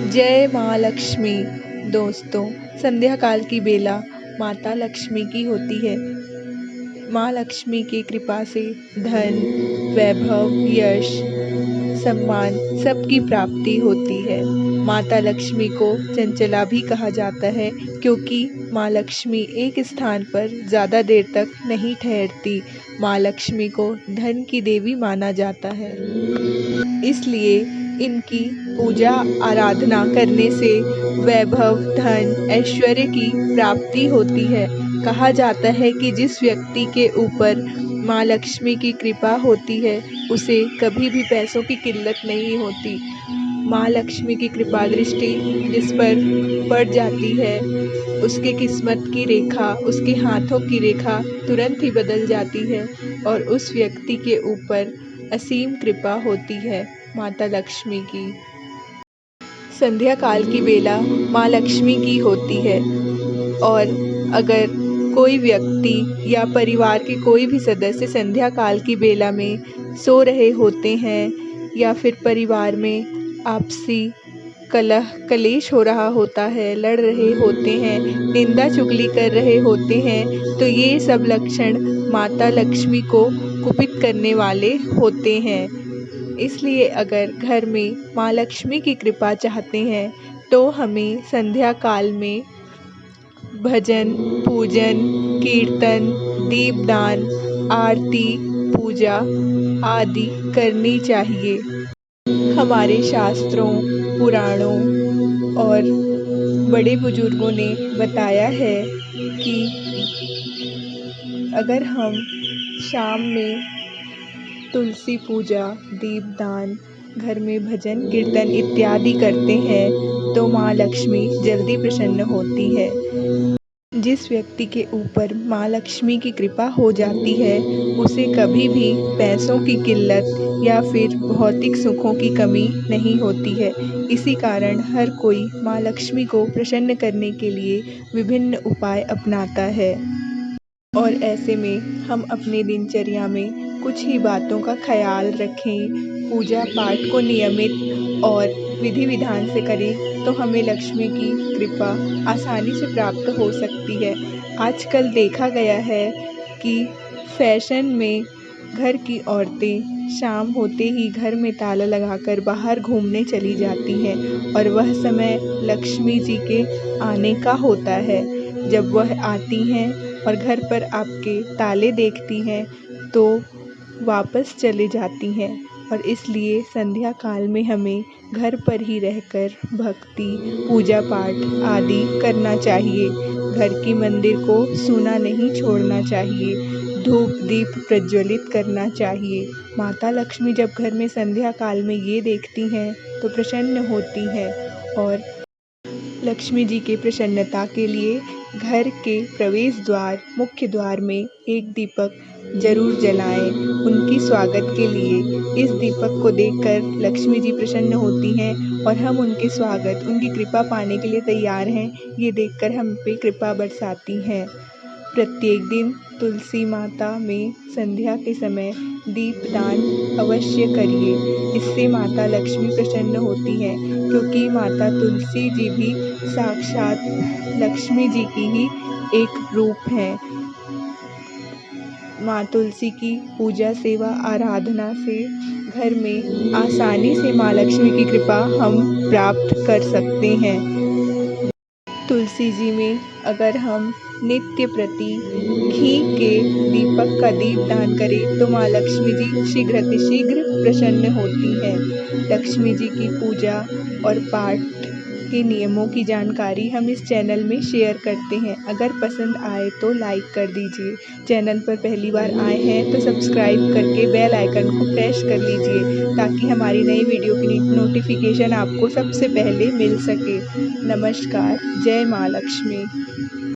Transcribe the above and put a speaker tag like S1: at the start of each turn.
S1: जय माँ लक्ष्मी। दोस्तों, संध्या काल की बेला माता लक्ष्मी की होती है। माँ लक्ष्मी की कृपा से धन, वैभव, यश, सम्मान सबकी प्राप्ति होती है। माता लक्ष्मी को चंचला भी कहा जाता है क्योंकि माँ लक्ष्मी एक स्थान पर ज़्यादा देर तक नहीं ठहरती। माँ लक्ष्मी को धन की देवी माना जाता है, इसलिए इनकी पूजा आराधना करने से वैभव, धन, ऐश्वर्य की प्राप्ति होती है। कहा जाता है कि जिस व्यक्ति के ऊपर माँ लक्ष्मी की कृपा होती है उसे कभी भी पैसों की किल्लत नहीं होती। माँ लक्ष्मी की कृपा दृष्टि जिस पर पड़ जाती है उसके किस्मत की रेखा, उसके हाथों की रेखा तुरंत ही बदल जाती है और उस व्यक्ति के ऊपर असीम कृपा होती है माता लक्ष्मी की। संध्या काल की बेला माँ लक्ष्मी की होती है और अगर कोई व्यक्ति या परिवार के कोई भी सदस्य संध्या काल की बेला में सो रहे होते हैं या फिर परिवार में आपसी कलह कलेश हो रहा होता है, लड़ रहे होते हैं, निंदा चुगली कर रहे होते हैं, तो ये सब लक्षण माता लक्ष्मी को कुपित करने वाले होते हैं। इसलिए अगर घर में माँ लक्ष्मी की कृपा चाहते हैं तो हमें संध्या काल में भजन, पूजन, कीर्तन, दीपदान, आरती, पूजा आदि करनी चाहिए। हमारे शास्त्रों, पुराणों और बड़े बुजुर्गों ने बताया है कि अगर हम शाम में तुलसी पूजा, दीपदान, घर में भजन कीर्तन इत्यादि करते हैं तो माँ लक्ष्मी जल्दी प्रसन्न होती है। जिस व्यक्ति के ऊपर माँ लक्ष्मी की कृपा हो जाती है उसे कभी भी पैसों की किल्लत या फिर भौतिक सुखों की कमी नहीं होती है। इसी कारण हर कोई माँ लक्ष्मी को प्रसन्न करने के लिए विभिन्न उपाय अपनाता है और ऐसे में हम अपने दिनचर्या में कुछ ही बातों का ख्याल रखें, पूजा पाठ को नियमित और विधि विधान से करें तो हमें लक्ष्मी की कृपा आसानी से प्राप्त हो सकती है। आजकल देखा गया है कि फैशन में घर की औरतें शाम होते ही घर में ताला लगाकर बाहर घूमने चली जाती हैं और वह समय लक्ष्मी जी के आने का होता है। जब वह आती हैं और घर पर आपके ताले देखती हैं तो वापस चले जाती हैं और इसलिए संध्या काल में हमें घर पर ही रहकर भक्ति, पूजा पाठ आदि करना चाहिए। घर की मंदिर को सूना नहीं छोड़ना चाहिए, धूप दीप प्रज्वलित करना चाहिए। माता लक्ष्मी जब घर में संध्या काल में ये देखती हैं तो प्रसन्न होती हैं और लक्ष्मी जी के प्रसन्नता के लिए घर के प्रवेश द्वार, मुख्य द्वार में एक दीपक जरूर जलाएं उनकी स्वागत के लिए। इस दीपक को देखकर लक्ष्मी जी प्रसन्न होती हैं और हम उनके स्वागत, उनकी कृपा पाने के लिए तैयार हैं, ये देखकर हम पे कृपा बरसाती हैं। प्रत्येक दिन तुलसी माता में संध्या के समय दीपदान अवश्य करिए, इससे माता लक्ष्मी प्रसन्न होती हैं क्योंकि माता तुलसी जी भी साक्षात लक्ष्मी जी की ही एक रूप हैं। माँ तुलसी की पूजा सेवा आराधना से घर में आसानी से माँ लक्ष्मी की कृपा हम प्राप्त कर सकते हैं। तुलसी जी में अगर हम नित्य प्रति घी के दीपक का दीपदान करें तो माँ लक्ष्मी जी शीघ्रातिशीघ्र प्रसन्न होती हैं। लक्ष्मी जी की पूजा और पाठ के नियमों की जानकारी हम इस चैनल में शेयर करते हैं। अगर पसंद आए तो लाइक कर दीजिए। चैनल पर पहली बार आए हैं तो सब्सक्राइब करके बेल आइकन को प्रेस कर लीजिए ताकि हमारी नई वीडियो की नोटिफिकेशन आपको सबसे पहले मिल सके। नमस्कार। जय माँ लक्ष्मी।